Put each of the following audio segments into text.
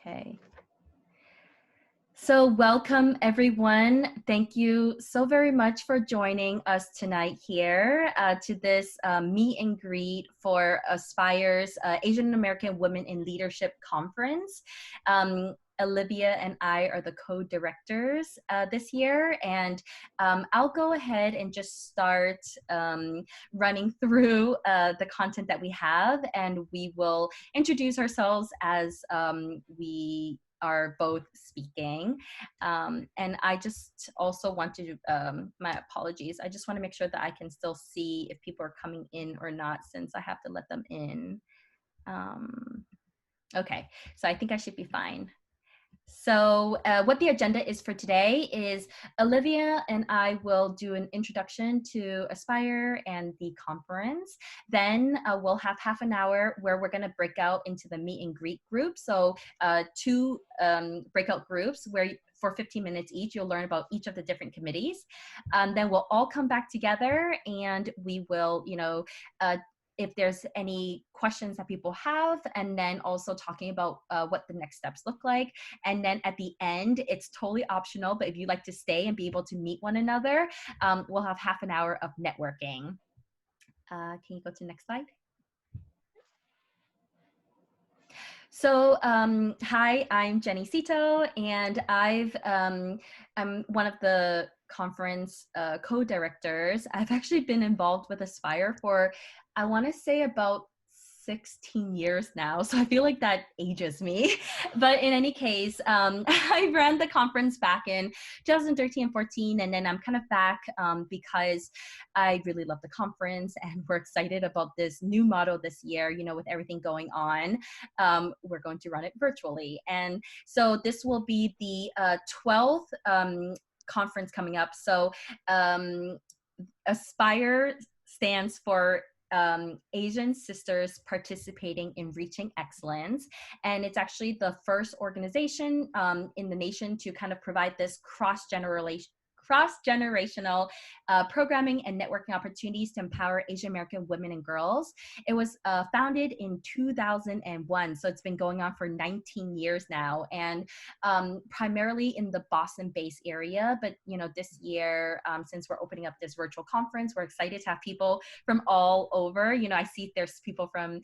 Okay. So welcome everyone. Thank you so very much for joining us tonight here to this meet and greet for Aspire's Asian American Women in Leadership Conference. Olivia and I are the co-directors this year, and I'll go ahead and just start running through the content that we have, and we will introduce ourselves as we are both speaking. And I just also want to, my apologies, I just want to make sure that I can still see if people are coming in or not, since I have to let them in. Okay, so I think I should be fine. So what the agenda is for today is Olivia and I will do an introduction to Aspire and the conference. Then we'll have half an hour where we're going to break out into the meet and greet group. So two breakout groups where for 15 minutes each, you'll learn about each of the different committees. Then we'll all come back together and we will, if there's any questions that people have, and then also talking about what the next steps look like. And then at the end, it's totally optional, but if you'd like to stay and be able to meet one another, we'll have half an hour of networking. Can you go to the next slide? So hi, I'm Jenny Seto, and I'm one of the conference co-directors. I've actually been involved with Aspire for, I want to say, about 16 years now, so I feel like that ages me. But in any case, I ran the conference back in 2013 and 14, and then I'm kind of back because I really love the conference, and we're excited about this new model this year. With everything going on, we're going to run it virtually, and so this will be the 12th conference coming up. So Aspire stands for Asian Sisters Participating in Reaching Excellence. And it's actually the first organization in the nation to kind of provide this cross-generational programming and networking opportunities to empower Asian American women and girls. It was founded in 2001, so it's been going on for 19 years now, and primarily in the Boston-based area. But this year, since we're opening up this virtual conference, we're excited to have people from all over. I see there's people from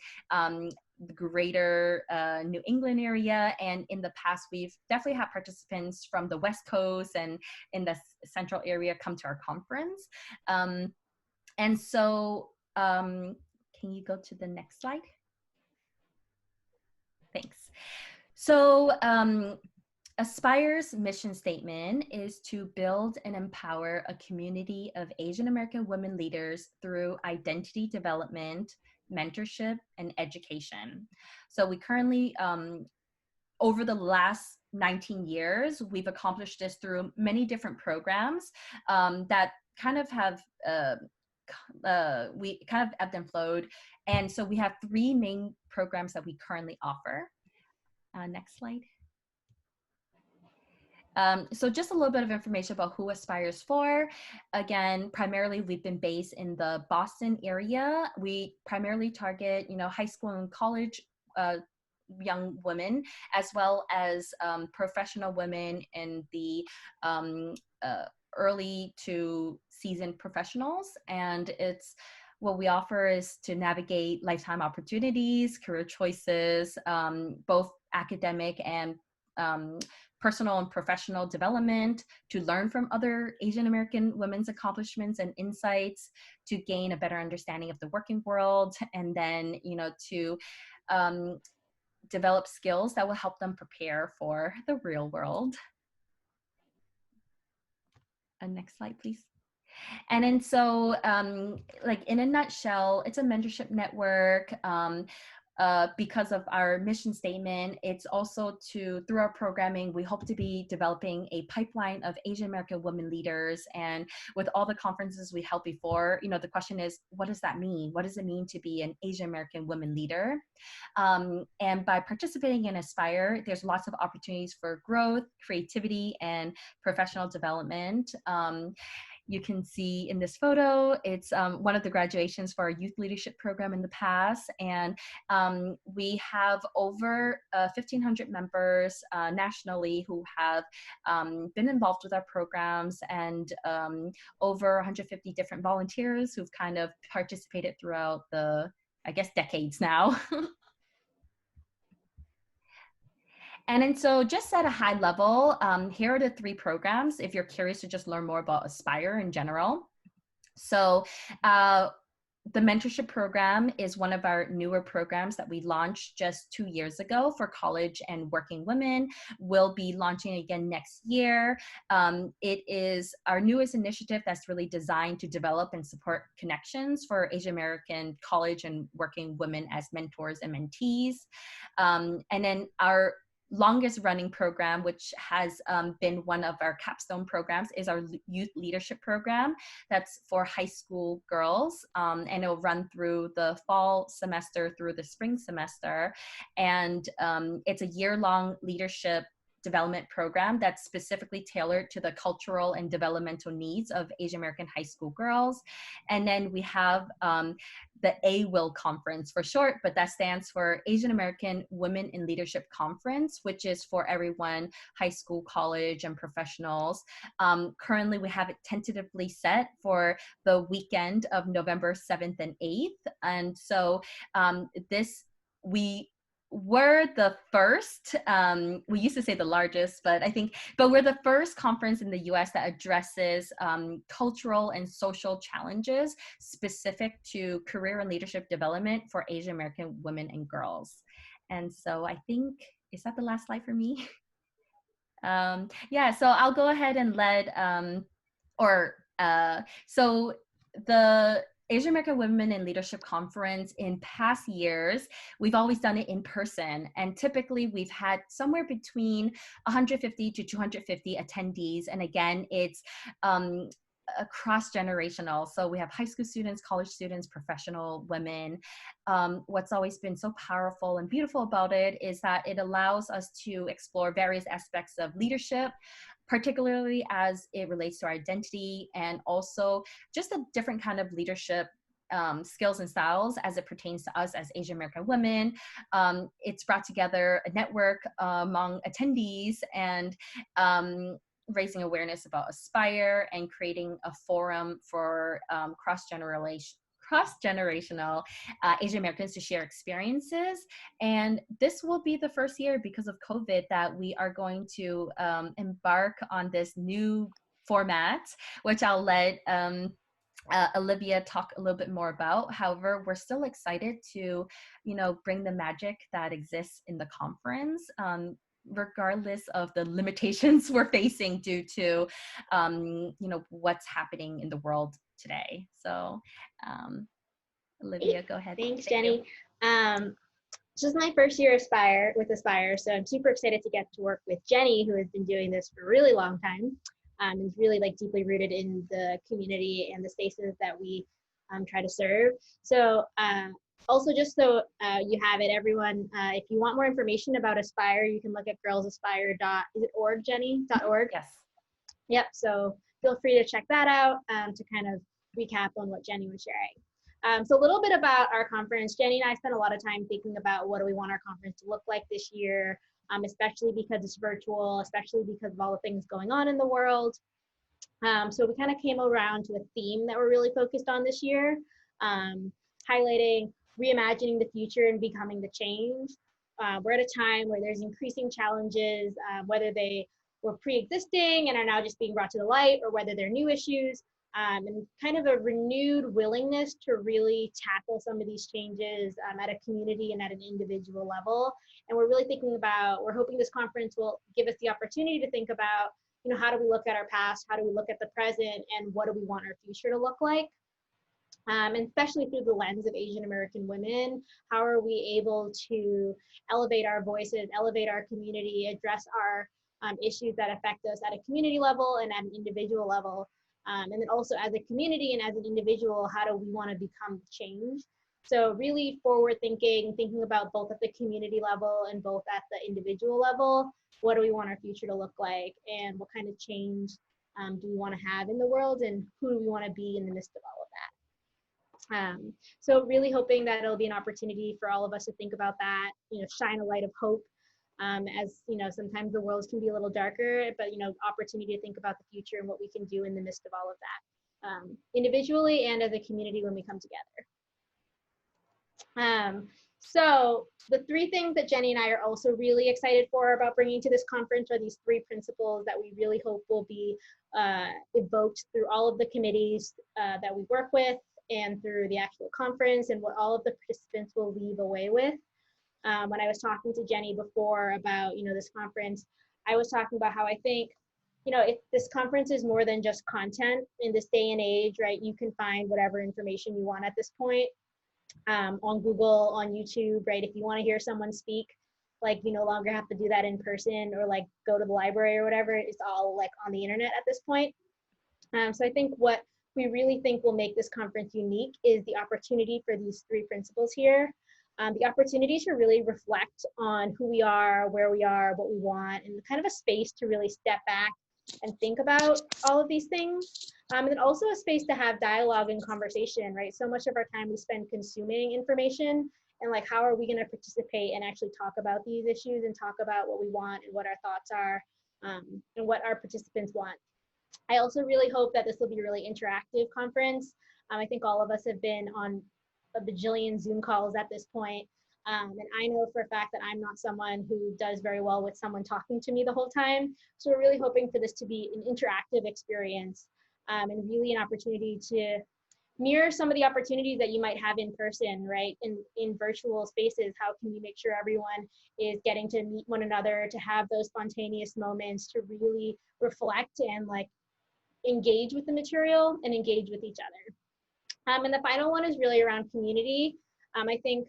the greater New England area, and in the past we've definitely had participants from the West Coast and in the central area come to our conference. And so can you go to the next slide? Thanks. So Aspire's mission statement is to build and empower a community of Asian American women leaders through identity development, mentorship, and education. So we currently, over the last 19 years, we've accomplished this through many different programs that kind of have, we kind of ebbed and flowed. And so we have three main programs that we currently offer. Next slide. So just a little bit of information about who Aspire's for. Again, primarily we've been based in the Boston area. We primarily target, high school and college young women, as well as professional women in the early to seasoned professionals. And what we offer is to navigate lifetime opportunities, career choices, both academic and personal and professional development, to learn from other Asian American women's accomplishments and insights, to gain a better understanding of the working world, and then, to develop skills that will help them prepare for the real world. Next slide, please. And then so, like in a nutshell, it's a mentorship network. Because of our mission statement, it's also through our programming, we hope to be developing a pipeline of Asian American women leaders. And with all the conferences we held before, the question is, what does that mean? What does it mean to be an Asian American women leader? And by participating in Aspire, there's lots of opportunities for growth, creativity, and professional development. you can see in this photo, it's one of the graduations for our youth leadership program in the past. And we have over 1,500 members nationally who have been involved with our programs, and over 150 different volunteers who've kind of participated throughout the, I guess, decades now. And then so just at a high level, here are the 3 programs if you're curious to just learn more about Aspire in general. So the mentorship program is one of our newer programs that we launched just 2 years ago for college and working women. We'll be launching again next year. It is our newest initiative that's really designed to develop and support connections for Asian American college and working women as mentors and mentees. And then our longest running program, which has been one of our capstone programs, is our youth leadership program. That's for high school girls, and it'll run through the fall semester through the spring semester. And it's a year-long leadership development program that's specifically tailored to the cultural and developmental needs of Asian American high school girls. And then we have the AAWIL conference for short, but that stands for Asian American Women in Leadership Conference, which is for everyone, high school, college, and professionals. Currently, we have it tentatively set for the weekend of November 7th and 8th. And so we were the first, we used to say the largest, but we're the first conference in the US that addresses cultural and social challenges specific to career and leadership development for Asian American women and girls. And so I think, is that the last slide for me? Yeah, so I'll go ahead and so the Asian American Women in Leadership Conference, in past years, we've always done it in person. And typically we've had somewhere between 150 to 250 attendees. And again, it's cross-generational. So we have high school students, college students, professional women. What's always been so powerful and beautiful about it is that it allows us to explore various aspects of leadership, particularly as it relates to our identity, and also just a different kind of leadership skills and styles as it pertains to us as Asian American women. It's brought together a network among attendees, and raising awareness about Aspire and creating a forum for cross-generational Asian Americans to share experiences. And this will be the first year, because of COVID, that we are going to embark on this new format, which I'll let Olivia talk a little bit more about. However, we're still excited to, bring the magic that exists in the conference, regardless of the limitations we're facing due to, what's happening in the world today. So, Olivia, go ahead. Thanks, Jenny. This is my first year with Aspire, so I'm super excited to get to work with Jenny, who has been doing this for a really long time, and is really deeply rooted in the community and the spaces that we try to serve. So also, just so you have it, everyone, if you want more information about Aspire, you can look at girlsaspire.org, Jenny.org. Yes. Yep, so feel free to check that out to kind of recap on what Jenny was sharing. So a little bit about our conference. Jenny and I spent a lot of time thinking about what do we want our conference to look like this year, especially because it's virtual, especially because of all the things going on in the world. So we kind of came around to a theme that we're really focused on this year, highlighting reimagining the future and becoming the change. We're at a time where there's increasing challenges, whether they were pre-existing and are now just being brought to the light, or whether they're new issues, and kind of a renewed willingness to really tackle some of these changes at a community and at an individual level. And we're really we're hoping this conference will give us the opportunity to think about, how do we look at our past, how do we look at the present, and what do we want our future to look like? And especially through the lens of Asian American women, how are we able to elevate our voices, elevate our community, address our issues that affect us at a community level and at an individual level? And then also as a community and as an individual, how do we want to become change? So really forward thinking about both at the community level and both at the individual level. What do we want our future to look like, and what kind of change do we want to have in the world, and who do we want to be in the midst of all of that. So really hoping that it'll be an opportunity for all of us to think about that, shine a light of hope, as sometimes the world can be a little darker, but opportunity to think about the future and what we can do in the midst of all of that, individually and as a community when we come together. So the three things that Jenny and I are also really excited for about bringing to this conference are these three principles that we really hope will be evoked through all of the committees that we work with and through the actual conference, and what all of the participants will leave away with. When I was talking to Jenny before about this conference, I was talking about how I think if this conference is more than just content in this day and age, right? You can find whatever information you want at this point. On Google, on YouTube, right? If you want to hear someone speak, like you no longer have to do that in person or like go to the library or whatever. It's all like on the internet at this point. So I think what we really think will make this conference unique is the opportunity for these three principles here. The opportunity to really reflect on who we are, where we are, what we want, and kind of a space to really step back and think about all of these things. And then also a space to have dialogue and conversation, right? So much of our time we spend consuming information, and like, how are we going to participate and actually talk about these issues and talk about what we want and what our thoughts are, and what our participants want. I also really hope that this will be a really interactive conference. I think all of us have been on a bajillion Zoom calls at this point. And I know for a fact that I'm not someone who does very well with someone talking to me the whole time. So we're really hoping for this to be an interactive experience, and really an opportunity to mirror some of the opportunities that you might have in person, right? In virtual spaces, how can we make sure everyone is getting to meet one another, to have those spontaneous moments, to really reflect and like engage with the material and engage with each other. And the final one is really around community. I think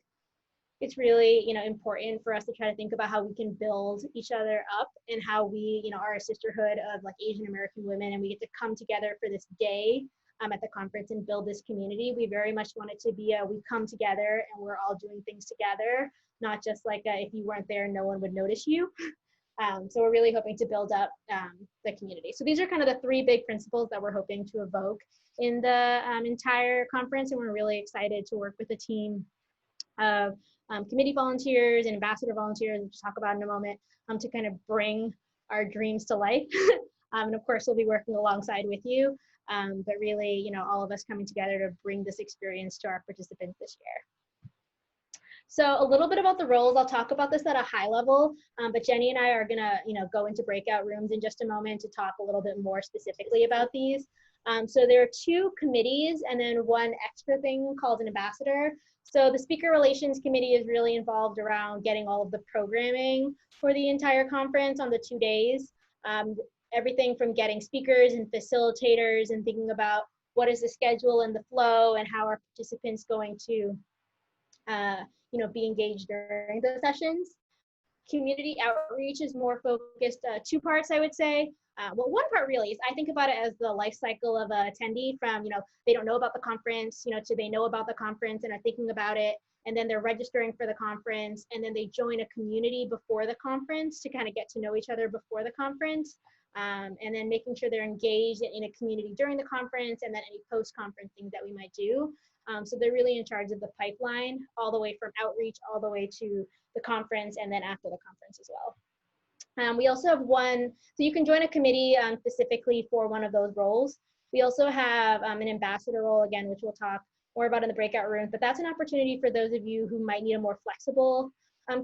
it's really important for us to try to think about how we can build each other up, and how we are a sisterhood of like Asian American women, and we get to come together for this day at the conference and build this community. We very much want it to be we come together and we're all doing things together, not just like if you weren't there, no one would notice you. So we're really hoping to build up the community. So these are kind of the three big principles that we're hoping to evoke in the entire conference, and we're really excited to work with a team of committee volunteers and ambassador volunteers, which we'll talk about in a moment, to kind of bring our dreams to life. And of course, we'll be working alongside with you, but really, all of us coming together to bring this experience to our participants this year. So a little bit about the roles. I'll talk about this at a high level, but Jenny and I are gonna, go into breakout rooms in just a moment to talk a little bit more specifically about these. So there are two committees and then one extra thing called an ambassador. So the Speaker Relations Committee is really involved around getting all of the programming for the entire conference on the 2 days. Everything from getting speakers and facilitators and thinking about what is the schedule and the flow and how are participants going to be engaged during the sessions. Community outreach is more focused, two parts, I would say. Well, one part really is I think about it as the life cycle of an attendee, from, they don't know about the conference, to they know about the conference and are thinking about it, and then they're registering for the conference, and then they join a community before the conference to kind of get to know each other before the conference, and then making sure they're engaged in a community during the conference, and then any post-conference things that we might do. So they're really in charge of the pipeline, all the way from outreach all the way to the conference, and then after the conference as well. We also have one, so you can join a committee specifically for one of those roles. We also have an ambassador role, again, which we'll talk more about in the breakout room, but that's an opportunity for those of you who might need a more flexible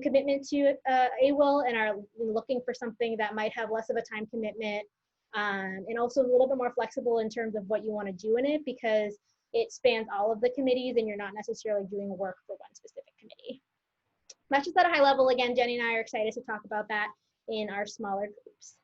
commitment to AAWIL and are looking for something that might have less of a time commitment, and also a little bit more flexible in terms of what you want to do in it, because it spans all of the committees and you're not necessarily doing work for one specific committee. That's just at a high level. Again, Jenny and I are excited to talk about that in our smaller groups.